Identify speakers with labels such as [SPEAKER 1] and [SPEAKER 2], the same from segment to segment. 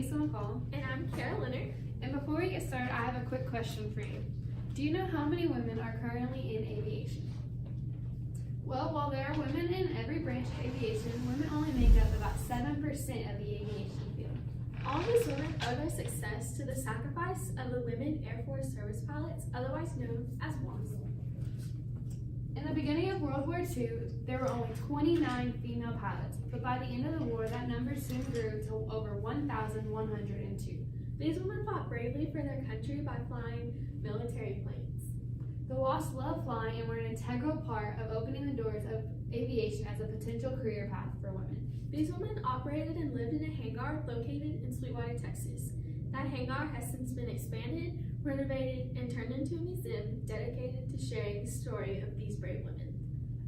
[SPEAKER 1] Lisa McCall.
[SPEAKER 2] And I'm Kara Leonard.
[SPEAKER 1] And before we get started, I have a quick question for you. Do you know how many women are currently in aviation? Well, while there are women in every branch of aviation, women only make up about 7% of the aviation field.
[SPEAKER 2] All these women owe their success to the sacrifice of the women Air Force service pilots, otherwise known as WASP.
[SPEAKER 1] In the beginning of World War II, there were only 29 female pilots, but by the end of the war, that number soon grew to over 1,102.
[SPEAKER 2] These women fought bravely for their country by flying military planes.
[SPEAKER 1] The WASP loved flying and were an integral part of opening the doors of aviation as a potential career path for women.
[SPEAKER 2] These women operated and lived in a hangar located in Sweetwater, Texas. That hangar has since been expanded, renovated, and turned into a museum dedicated to sharing the story of these brave women.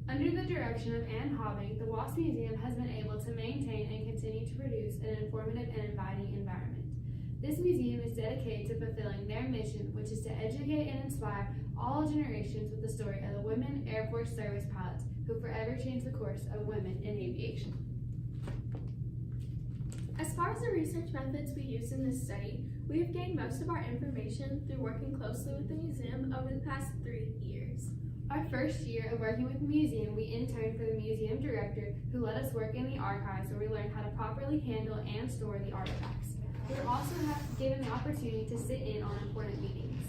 [SPEAKER 1] Under the direction of Ann Hobbing, the WASP Museum has been able to maintain and continue to produce an informative and inviting environment. This museum is dedicated to fulfilling their mission, which is to educate and inspire all generations with the story of the women Air Force service pilots who forever changed the course of women in aviation.
[SPEAKER 2] As far as the research methods we use in this study, we have gained most of our information through working closely with the museum over the past 3 years.
[SPEAKER 1] Our first year of working with the museum, we interned for the museum director who let us work in the archives where we learned how to properly handle and store the artifacts. We were also given the opportunity to sit in on important meetings.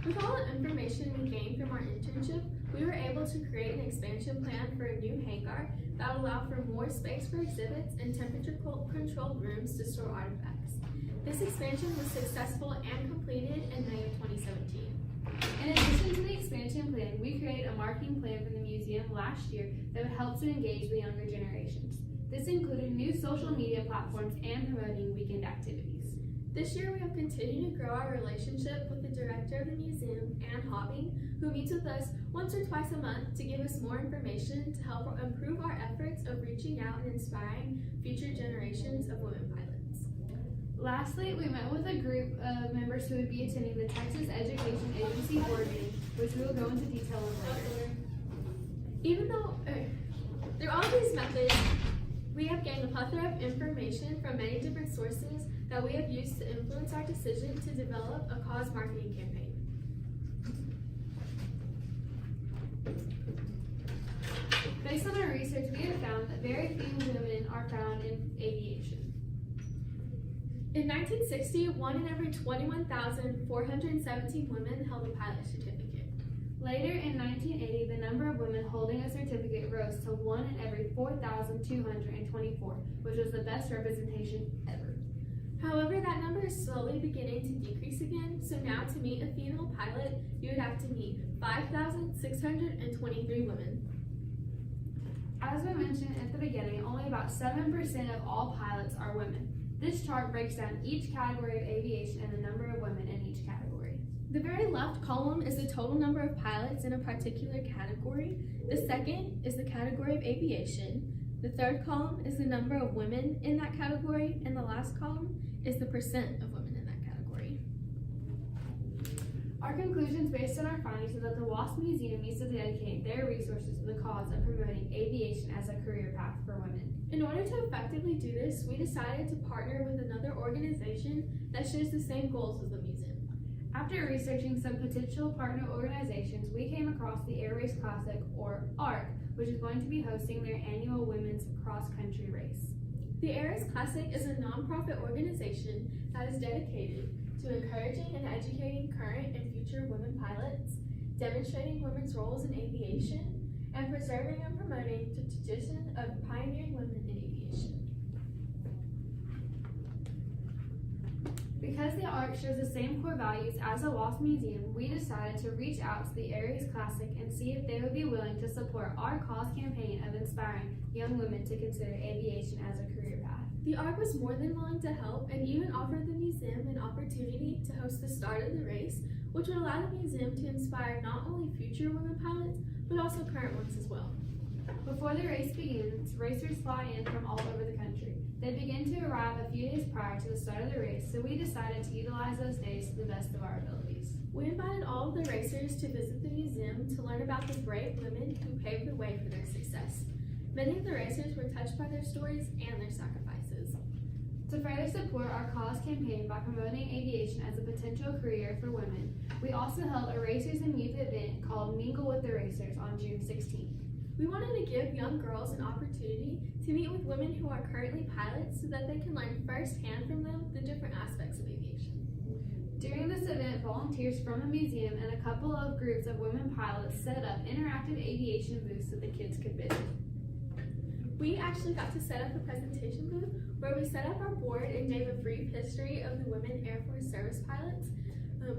[SPEAKER 2] With all the information we gained from our internship, we were able to create an expansion plan for a new hangar that would allow for more space for exhibits and temperature-controlled rooms to store artifacts. This expansion was successful and completed in May of 2017.
[SPEAKER 1] In addition to the expansion plan, we created a marketing plan for the museum last year that would help to engage the younger generations. This included new social media platforms and promoting weekend activities.
[SPEAKER 2] This year, we have continued to grow our relationship with the director of the museum, Ann Hobbing, who meets with us once or twice a month to give us more information to help improve our efforts of reaching out and inspiring future generations of women pilots.
[SPEAKER 1] Lastly, we met with a group of members who would be attending the Texas Education Agency board meeting, which we will go into detail on later.
[SPEAKER 2] Even though, through all these methods, we have gained a plethora of information from many different sources that we have used to influence our decision to develop a cause marketing campaign.
[SPEAKER 1] Based on our research, we have found that very few women are found in aviation.
[SPEAKER 2] In 1960, 1 in every 21,417 women held a pilot certificate.
[SPEAKER 1] Later, in 1980, the number of women holding a certificate rose to 1 in every 4,224, which was the best representation ever.
[SPEAKER 2] However, that number is slowly beginning to decrease again, so now to meet a female pilot, you would have to meet 5,623 women.
[SPEAKER 1] As we mentioned at the beginning, only about 7% of all pilots are women. This chart breaks down each category of aviation and the number of women in each category.
[SPEAKER 2] The very left column is the total number of pilots in a particular category. The second is the category of aviation. The third column is the number of women in that category, and the last column is the percent of women in that category.
[SPEAKER 1] Our conclusions based on our findings are that the WASP Museum needs to dedicate their resources to the cause of promoting aviation as a career path for women.
[SPEAKER 2] In order to effectively do this, we decided to partner with another organization that shares the same goals as the museum.
[SPEAKER 1] After researching some potential partner organizations, we came across the Air Race Classic, or ARC, which is going to be hosting their annual women's cross-country race.
[SPEAKER 2] The Air Race Classic is a nonprofit organization that is dedicated to encouraging and educating current and future women pilots, demonstrating women's roles in aviation, and preserving and promoting the tradition of pioneering women in aviation.
[SPEAKER 1] Because the ARC shares the same core values as the WASP Museum, we decided to reach out to the Air Race Classic and see if they would be willing to support our cause campaign of inspiring young women to consider aviation as a career path.
[SPEAKER 2] The ARC was more than willing to help and even offered the museum an opportunity to host the start of the race, which would allow the museum to inspire not only future women pilots, but also current ones as well.
[SPEAKER 1] Before the race begins, racers fly in from all over the country. They begin to arrive a few days prior to the start of the race, so we decided to utilize those days to the best of our abilities.
[SPEAKER 2] We invited all of the racers to visit the museum to learn about the brave women who paved the way for their success. Many of the racers were touched by their stories and their sacrifices.
[SPEAKER 1] To further support our cause campaign by promoting aviation as a potential career for women, we also held a Racers and Youth event called Mingle with the Racers on June 16th.
[SPEAKER 2] We wanted to give young girls an opportunity to meet with women who are currently pilots so that they can learn firsthand from them the different aspects of aviation.
[SPEAKER 1] During this event, volunteers from the museum and a couple of groups of women pilots set up interactive aviation booths so the kids could visit.
[SPEAKER 2] We actually got to set up a presentation booth where we set up our board and gave a brief history of the women Air Force service pilots.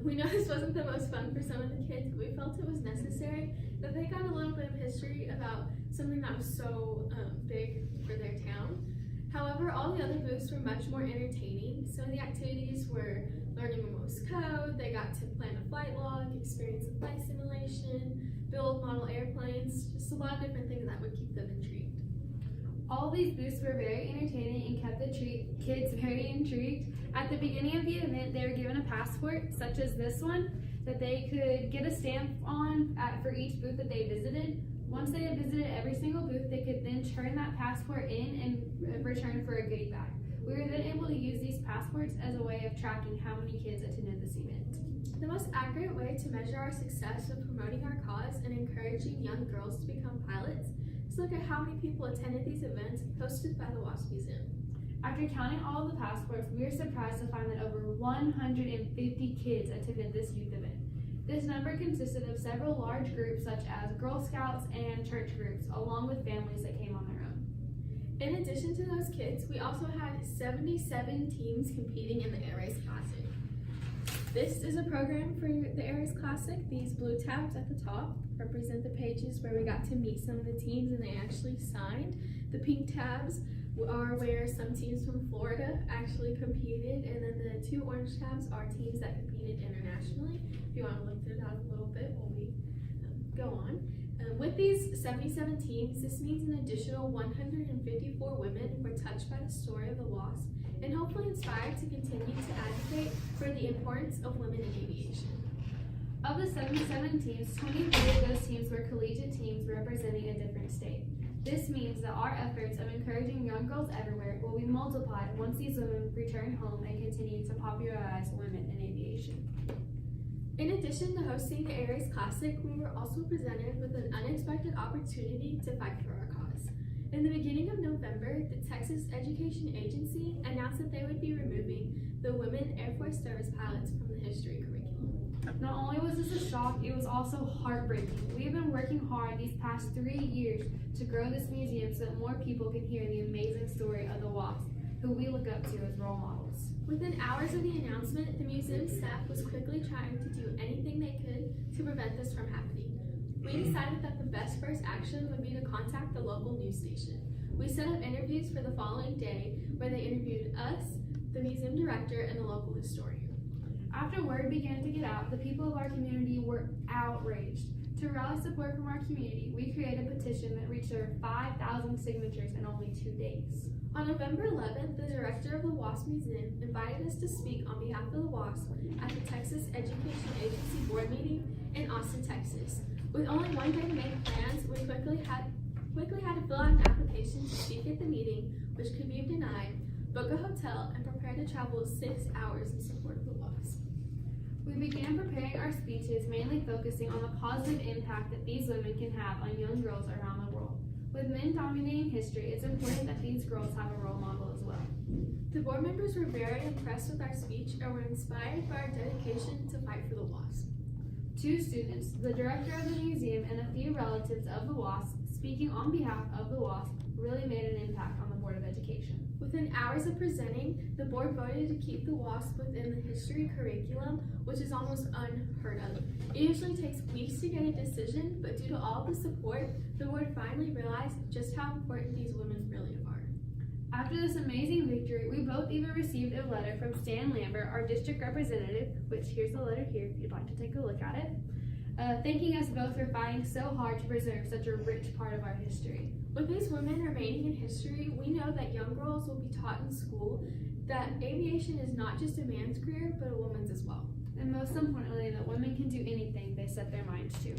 [SPEAKER 2] We know this wasn't the most fun for some of the kids, but we felt it was necessary that they got a little bit of history about something that was so big for their town. However, all the other booths were much more entertaining. Some of the activities were learning Morse code, they got to plan a flight log, experience a flight simulation, build model airplanes, just a lot of different things that would keep them intrigued.
[SPEAKER 1] All these booths were very entertaining and kept the kids very intrigued. At the beginning of the event, they were given a passport, such as this one, that they could get a stamp on for each booth that they visited. Once they had visited every single booth, they could then turn that passport in and return for a goodie bag. We were then able to use these passports as a way of tracking how many kids attended this event.
[SPEAKER 2] The most accurate way to measure our success of promoting our cause and encouraging young girls to become pilots is to look at how many people attended these events hosted by the Wasp Museum.
[SPEAKER 1] After counting all of the passports, we were surprised to find that over 150 kids attended this youth event. This number consisted of several large groups such as Girl Scouts and church groups, along with families that came on their own.
[SPEAKER 2] In addition to those kids, we also had 77 teams competing in the Air Race Classic. This is a program for the Air Race Classic. These blue tabs at the top represent the pages where we got to meet some of the teams and they actually signed. The pink tabs are where some teams from Florida actually competed, and then the two orange tabs are teams that competed internationally. If you want to look through that a little bit while we go on. With these 77 teams, this means an additional 154 women were touched by the story of the WASP and hopefully inspired to continue to advocate for the importance of women in aviation.
[SPEAKER 1] Of the 77 teams, 23 of those teams were collegiate teams representing a different state. This means that our efforts of encouraging young girls everywhere will be multiplied once these women return home and continue to popularize women in aviation.
[SPEAKER 2] In addition to hosting the Air Race Classic, we were also presented with an unexpected opportunity to fight for our cause. In the beginning of November, the Texas Education Agency announced that they would be removing the Women Air Force Service Pilots from the history curriculum.
[SPEAKER 1] Not only was this a shock, it was also heartbreaking. We have been working hard these past 3 years to grow this museum so that more people can hear the amazing story of the WASP, who we look up to as role models.
[SPEAKER 2] Within hours of the announcement, the museum staff was quickly trying to do anything they could to prevent this from happening. We decided that the best first action would be to contact the local news station. We set up interviews for the following day where they interviewed us, the museum director, and the local historian.
[SPEAKER 1] After word began to get out, the people of our community were outraged. To rally support from our community, we created a petition that reached over 5,000 signatures in only 2 days.
[SPEAKER 2] On November 11th, the director of the WASP Museum invited us to speak on behalf of the WASP at the Texas Education Agency Board meeting in Austin, Texas. With only 1 day to make plans, we quickly had to fill out an application to speak at the meeting, which could be denied, book a hotel, and prepare to travel 6 hours in support of the WASP.
[SPEAKER 1] We began preparing our speeches, mainly focusing on the positive impact that these women can have on young girls around the world. With men dominating history, it's important that these girls have a role model as well.
[SPEAKER 2] The board members were very impressed with our speech and were inspired by our dedication to fight for the WASP.
[SPEAKER 1] 2 students, the director of the museum, and a few relatives of the WASP, speaking on behalf of the WASP, really made an impact on the Board of Education.
[SPEAKER 2] Within hours of presenting, the board voted to keep the WASP within the history curriculum, which is almost unheard of. It usually takes weeks to get a decision, but due to all the support, the board finally realized just how important these women really are.
[SPEAKER 1] After this amazing victory, we both even received a letter from Stan Lambert, our district representative, which here's the letter here if you'd like to take a look at it, thanking us both for fighting so hard to preserve such a rich part of our history.
[SPEAKER 2] With these women remaining in history, we know that young girls will be taught in school that aviation is not just a man's career, but a woman's as well.
[SPEAKER 1] And most importantly, that women can do anything they set their minds to.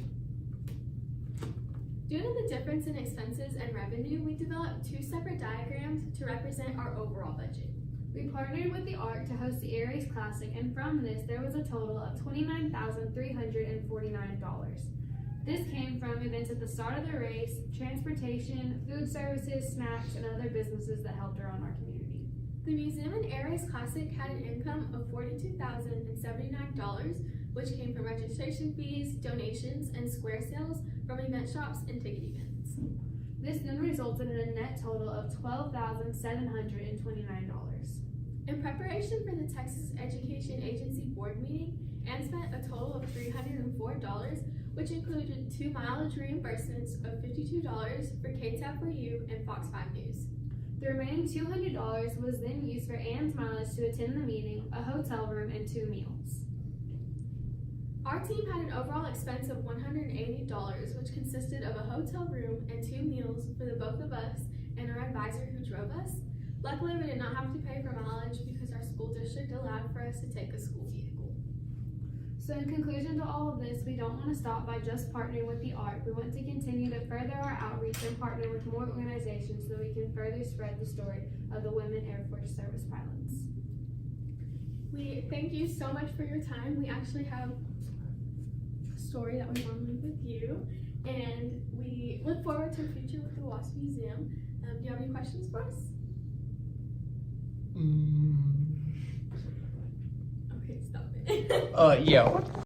[SPEAKER 2] Due to the difference in expenses and revenue, we developed 2 separate diagrams to represent our overall budget.
[SPEAKER 1] We partnered with the ARC to host the Aries Classic, and from this, there was a total of $29,349. This came from events at the start of the race, transportation, food services, snacks, and other businesses that helped around our community.
[SPEAKER 2] The museum and Aries Classic had an income of $42,079, which came from registration fees, donations, and square sales from event shops and ticket events.
[SPEAKER 1] This then resulted in a net total of $12,729.
[SPEAKER 2] In preparation for the Texas Education Agency Board meeting, Ann spent a total of $304, which included 2 mileage reimbursements of $52 for KTAP4U and Fox 5 News.
[SPEAKER 1] The remaining $200 was then used for Ann's mileage to attend the meeting, a hotel room, and 2 meals.
[SPEAKER 2] Our team had an overall expense of $180, which consisted of a hotel room and 2 meals for the both of us and our advisor who drove us. Luckily, we did not have to pay for mileage because our school district allowed for us to take a school vehicle.
[SPEAKER 1] So in conclusion to all of this, we don't want to stop by just partnering with the ARC. We want to continue to further our outreach and partner with more organizations so that we can further spread the story of the women Air Force service pilots.
[SPEAKER 2] We thank you so much for your time. We actually have a story that we want to leave with you, and we look forward to a future with the WASP Museum. Do you have any questions for us? Okay, stop it.
[SPEAKER 3] Yeah.